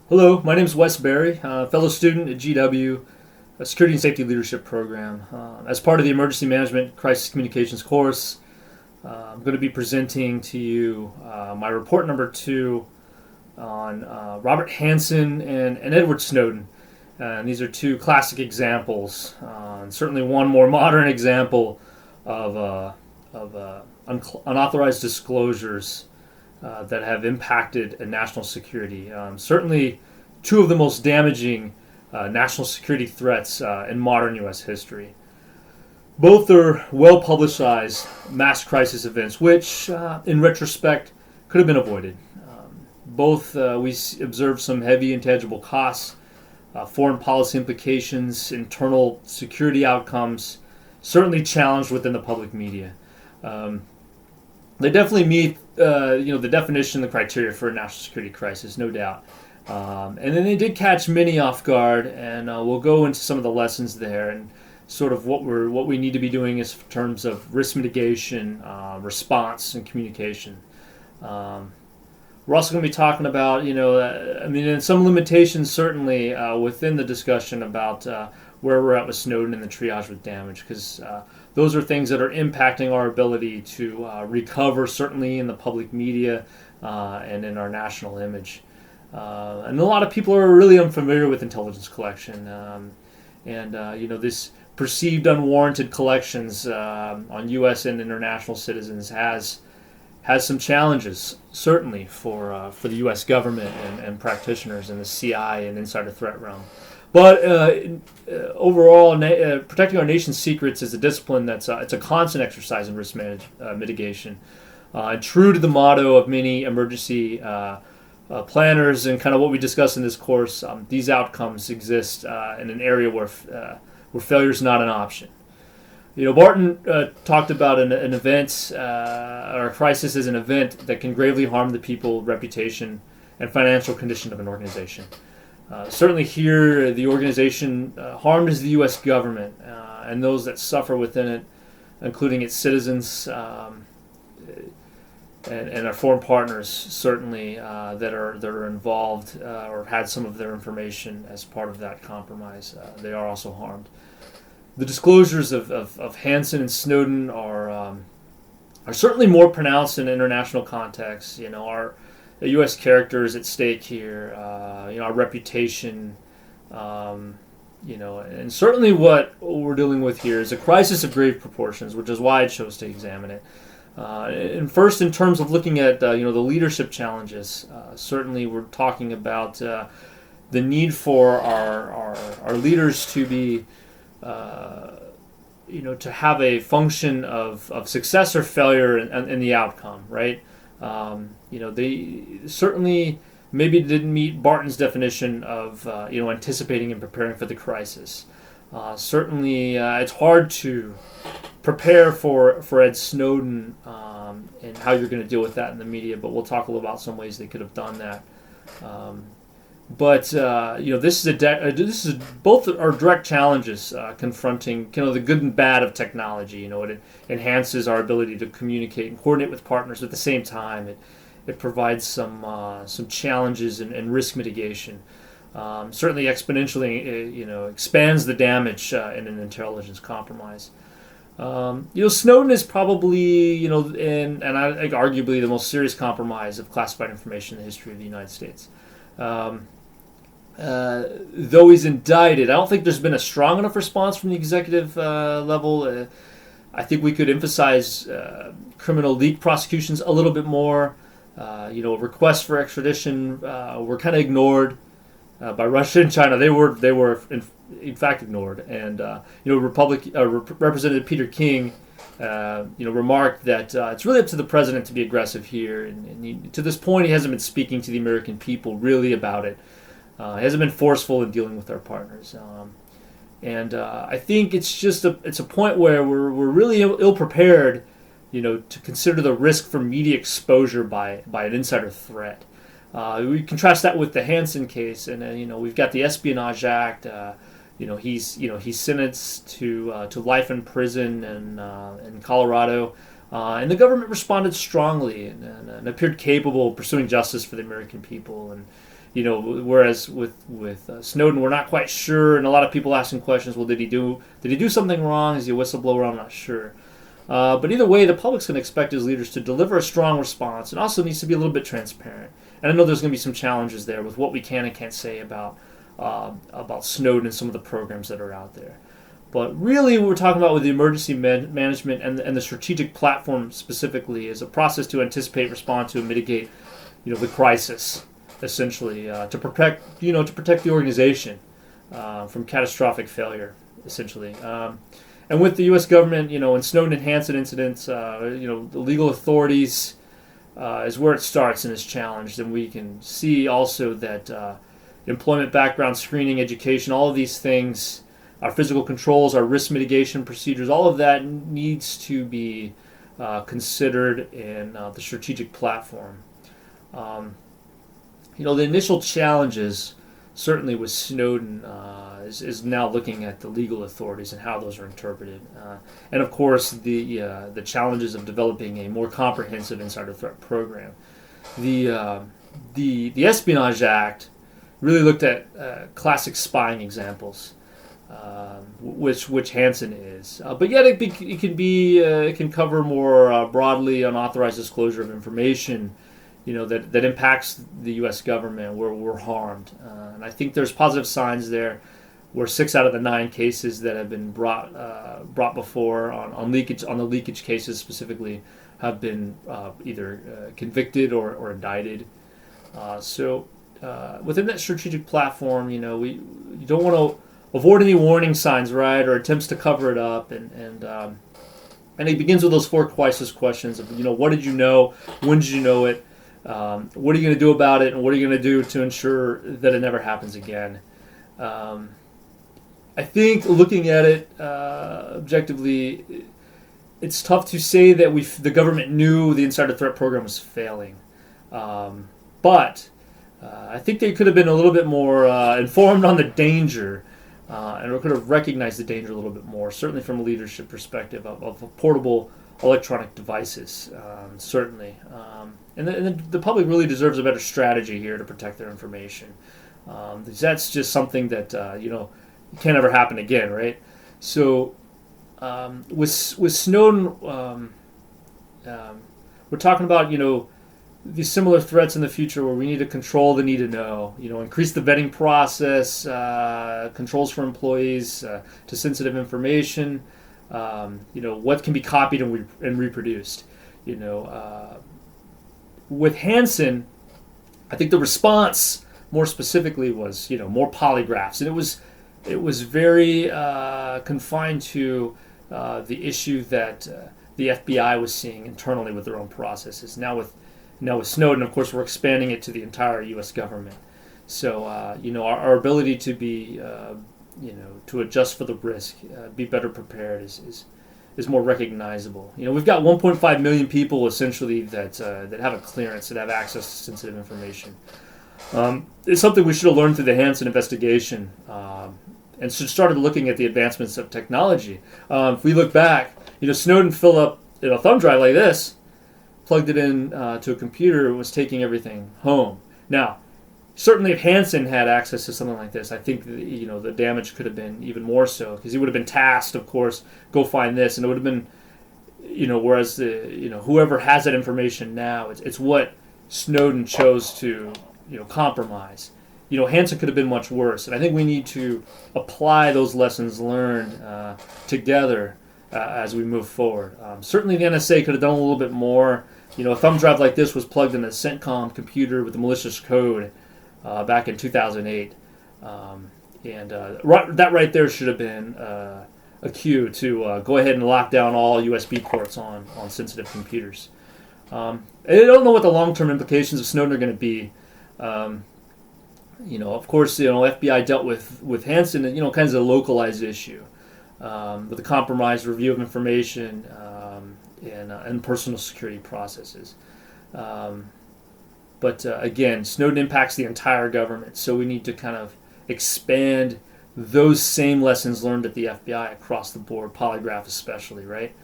Hello, my name is Wes Berry, fellow student at GW, a Security and Safety Leadership Program. As part of the Emergency Management Crisis Communications course, I'm going to be presenting to you my report number 2 on Robert Hanssen and Edward Snowden. And these are two classic examples, and certainly one more modern example of unauthorized disclosures that have impacted national security. Certainly, two of the most damaging national security threats in modern U.S. history. Both are well publicized mass crisis events, which, in retrospect, could have been avoided. Both we observed some heavy intangible costs, foreign policy implications, internal security outcomes, certainly challenged within the public media. They definitely meet the definition, the criteria for a national security crisis, no doubt. And then they did catch many off guard, and we'll go into some of the lessons there and sort of what we need to be doing in terms of risk mitigation, response, and communication. We're also going to be talking about, and some limitations certainly within the discussion about where we're at with Snowden and the triage with damage, because those are things that are impacting our ability to recover, certainly in the public media and in our national image. And a lot of people are really unfamiliar with intelligence collection, this perceived unwarranted collections on U.S. and international citizens has some challenges, certainly for the U.S. government and practitioners in the CI and insider threat realm. But overall, protecting our nation's secrets is a discipline it's a constant exercise in risk mitigation. True to the motto of many emergency planners and kind of what we discuss in this course, these outcomes exist in an area where failure is not an option. Barton talked about an event or a crisis as an event that can gravely harm the people, reputation, and financial condition of an organization. Certainly here, the organization harmed is the U.S. government and those that suffer within it, including its citizens and our foreign partners, certainly that are involved or had some of their information as part of that compromise. They are also harmed. The disclosures of Hanssen and Snowden are certainly more pronounced in international contexts. The U.S. character is at stake here. Our reputation, and certainly what we're dealing with here is a crisis of grave proportions, which is why I chose to examine it. And first, in terms of looking at the leadership challenges, certainly we're talking about the need for our leaders to be to have a function of success or failure in the outcome, right? They certainly maybe didn't meet Barton's definition of anticipating and preparing for the crisis. Certainly, it's hard to prepare for Ed Snowden and how you're going to deal with that in the media, but we'll talk a little about some ways they could have done that. This is both are direct challenges confronting the good and bad of technology. It enhances our ability to communicate and coordinate with partners. At the same time, it provides some challenges and risk mitigation. Certainly, exponentially, expands the damage in an intelligence compromise. Snowden is probably and I think arguably the most serious compromise of classified information in the history of the United States. Though he's indicted, I don't think there's been a strong enough response from the executive level. I think we could emphasize criminal leak prosecutions a little bit more. Requests for extradition were kind of ignored by Russia and China. They were in fact ignored. And Representative Peter King remarked that it's really up to the president to be aggressive here. And to this point, he hasn't been speaking to the American people really about it. He hasn't been forceful in dealing with our partners. I think it's a point where we're really ill prepared, to consider the risk for media exposure by an insider threat. We contrast that with the Hanssen case, and we've got the Espionage Act. He's sentenced to life in prison in Colorado. And the government responded strongly and appeared capable of pursuing justice for the American people. And whereas with Snowden, we're not quite sure, and a lot of people asking questions. Well, did he do something wrong? Is he a whistleblower? I'm not sure. But either way, the public's going to expect his leaders to deliver a strong response, and also needs to be a little bit transparent. And I know there's going to be some challenges there with what we can and can't say about Snowden and some of the programs that are out there. But really, what we're talking about with the emergency management and the strategic platform specifically is a process to anticipate, respond to, and mitigate, the crisis, essentially, to protect the organization from catastrophic failure, essentially. And with the U.S. government, in Snowden and Hansen incidents, the legal authorities is where it starts in this challenge. And we can see also that employment background screening, education, all of these things, our physical controls, our risk mitigation procedures, all of that needs to be considered in the strategic platform. The initial challenges, certainly with Snowden, is now looking at the legal authorities and how those are interpreted, and of course the challenges of developing a more comprehensive insider threat program. The Espionage Act really looked at classic spying examples, which Hansen is, but yet it can cover more broadly unauthorized disclosure of information, that impacts the U.S. government where we're harmed, and I think there's positive signs there, where 6 out of the 9 cases that have been brought before on the leakage cases specifically have been either convicted or indicted. So within that strategic platform, you don't want to avoid any warning signs, right, or attempts to cover it up, and it begins with those 4 crisis questions of what did you know, when did you know it, what are you going to do about it, and what are you going to do to ensure that it never happens again. I think looking at it objectively, it's tough to say that the government knew the insider threat program was failing, but I think they could have been a little bit more informed on the danger, and could have recognized the danger a little bit more, certainly from a leadership perspective of portable electronic devices, certainly. And the public really deserves a better strategy here to protect their information. That's just something that, can't ever happen again, right? So with Snowden, we're talking about, these similar threats in the future where we need to control the need to know, increase the vetting process, controls for employees to sensitive information, what can be copied and reproduced. With Hansen, I think the response more specifically was, more polygraphs, and it was very confined to the issue that the FBI was seeing internally with their own processes. Now with Snowden, of course, we're expanding it to the entire U.S. government. So, our ability to be, to adjust for the risk, be better prepared is more recognizable. We've got 1.5 million people essentially that have a clearance, that have access to sensitive information. It's something we should have learned through the Hansen investigation, and should started looking at the advancements of technology. If we look back, Snowden filled up a thumb drive like this, plugged it in to a computer, and was taking everything home. Now, certainly if Hansen had access to something like this, I think the damage could have been even more so, because he would have been tasked, of course, go find this, and it would have been, whereas whoever has that information now, it's what Snowden chose to compromise. Hansen could have been much worse, and I think we need to apply those lessons learned together as we move forward. Certainly the NSA could have done a little bit more. A thumb drive like this was plugged in a CENTCOM computer with a malicious code back in 2008. That right there should have been a cue to go ahead and lock down all USB ports on sensitive computers. I don't know what the long-term implications of Snowden are going to be. Of course, FBI dealt with Hansen, kind of a localized issue, with a compromised review of information and personal security processes. But again, Snowden impacts the entire government, so we need to kind of expand those same lessons learned at the FBI across the board, polygraph especially, right?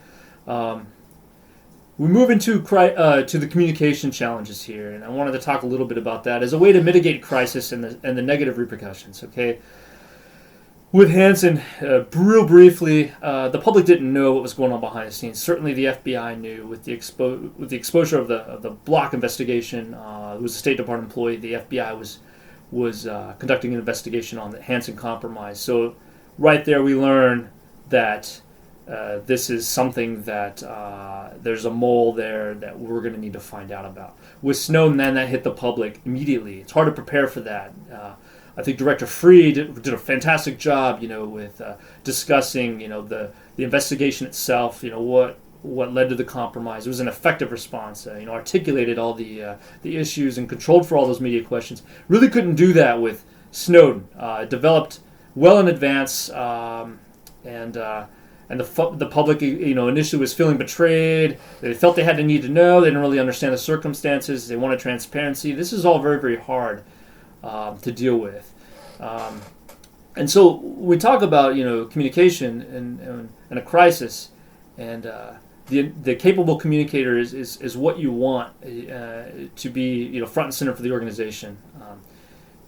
we move into to the communication challenges here, and I wanted to talk a little bit about that as a way to mitigate crisis and the negative repercussions. Okay, with Hansen, real briefly, the public didn't know what was going on behind the scenes. Certainly, the FBI knew with the exposure of the Block investigation. It was a State Department employee. The FBI was conducting an investigation on the Hansen compromise. So, right there, we learn that this is something that there's a mole there that we're going to need to find out about. With Snowden, then that hit the public immediately. It's hard to prepare for that. I think Director Freed did a fantastic job, with discussing, the investigation itself, what led to the compromise. It was an effective response, articulated all the issues and controlled for all those media questions. Really couldn't do that with Snowden. Developed well in advance, and the public, initially was feeling betrayed. They felt they had the need to know. They didn't really understand the circumstances. They wanted transparency. This is all very, very hard to deal with. And so we talk about, communication and a crisis, and the capable communicator is what you want to be, front and center for the organization.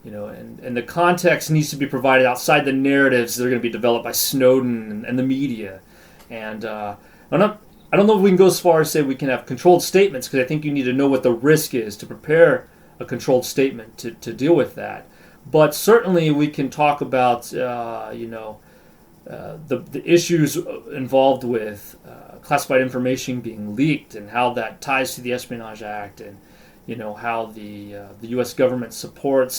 And the context needs to be provided outside the narratives that are going to be developed by Snowden and the media. And I don't know if we can go as far as say we can have controlled statements, because I think you need to know what the risk is to prepare a controlled statement to deal with that. But certainly we can talk about the issues involved with classified information being leaked and how that ties to the Espionage Act, and how the U.S. government supports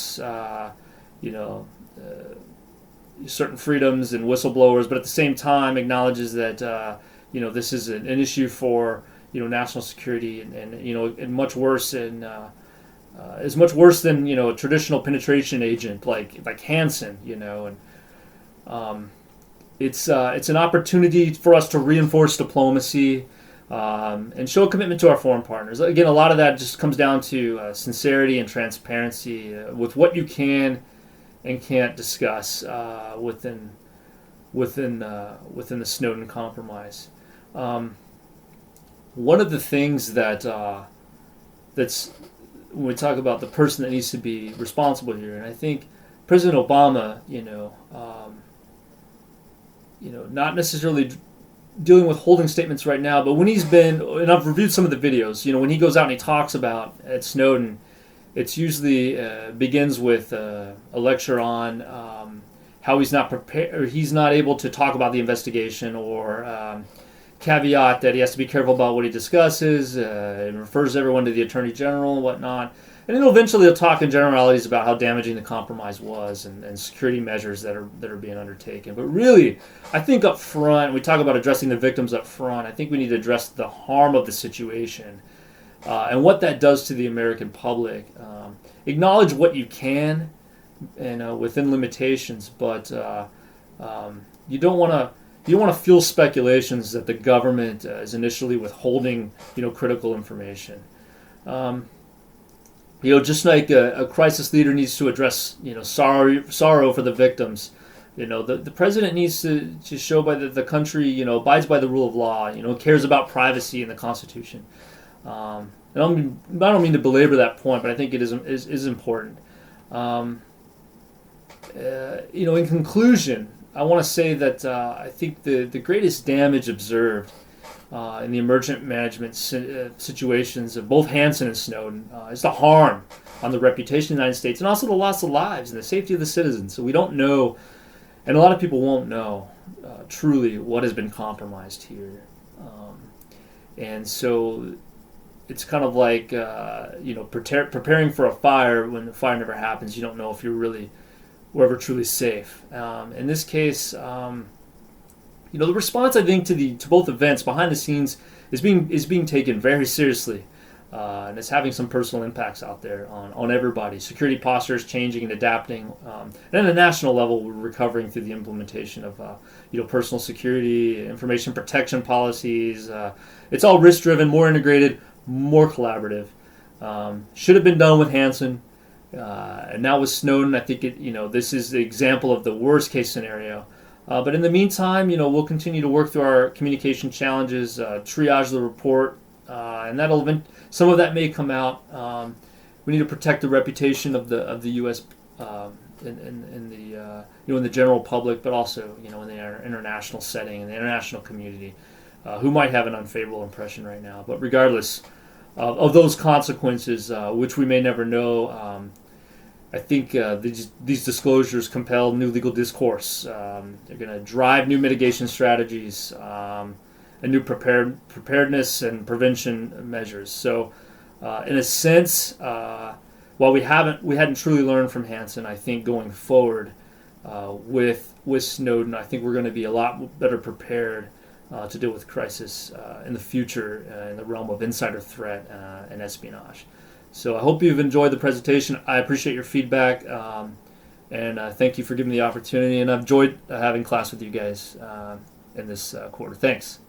certain freedoms and whistleblowers, but at the same time acknowledges that this is an issue for national security, and much worse is much worse than a traditional penetration agent like Hansen, and it's an opportunity for us to reinforce diplomacy and show a commitment to our foreign partners. Again, a lot of that just comes down to sincerity and transparency with what you can and can't discuss within the Snowden compromise. One of the things that's when we talk about the person that needs to be responsible here, and I think President Obama, not necessarily dealing with holding statements right now, but when he's been, and I've reviewed some of the videos, when he goes out and he talks about at Snowden, it's usually begins with a lecture on how he's not prepared, or he's not able to talk about the investigation, or caveat that he has to be careful about what he discusses, and refers everyone to the Attorney General and whatnot. And then eventually he'll talk in generalities about how damaging the compromise was, and security measures that are being undertaken. But really, I think up front, we talk about addressing the victims up front. I think we need to address the harm of the situation and what that does to the American public. Acknowledge what you can, and within limitations, but you don't want to fuel speculations that the government is initially withholding, critical information. Just like a crisis leader needs to address, sorrow for the victims. The president needs to show by the country, abides by the rule of law, cares about privacy and the Constitution. And I don't mean to belabor that point, but I think it is important. In conclusion, I want to say that I think the greatest damage observed in the emergent management situations of both Hansen and Snowden is the harm on the reputation of the United States, and also the loss of lives and the safety of the citizens. So we don't know, and a lot of people won't know truly what has been compromised here. And so it's kind of like preparing for a fire when the fire never happens. You don't know if we're ever truly safe. In this case, the response, I think, to both events behind the scenes is being taken very seriously, and it's having some personal impacts out there on everybody. Security postures changing and adapting, and at a national level, we're recovering through the implementation of personal security, information protection policies. It's all risk driven, more integrated, more collaborative. Should have been done with Hansen, and now with Snowden. I think this is the example of the worst case scenario. But in the meantime, we'll continue to work through our communication challenges, triage the report, and some of that may come out. We need to protect the reputation of the U.S. In the general public, but also in the international setting, in the international community, who might have an unfavorable impression right now. But regardless of those consequences, which we may never know, I think these disclosures compel new legal discourse. They're going to drive new mitigation strategies and new preparedness and prevention measures. So, in a sense, while we hadn't truly learned from Hanssen, I think going forward with Snowden, I think we're going to be a lot better prepared to deal with crisis in the future in the realm of insider threat and espionage. So I hope you've enjoyed the presentation. I appreciate your feedback, and thank you for giving me the opportunity. And I've enjoyed having class with you guys in this quarter. Thanks.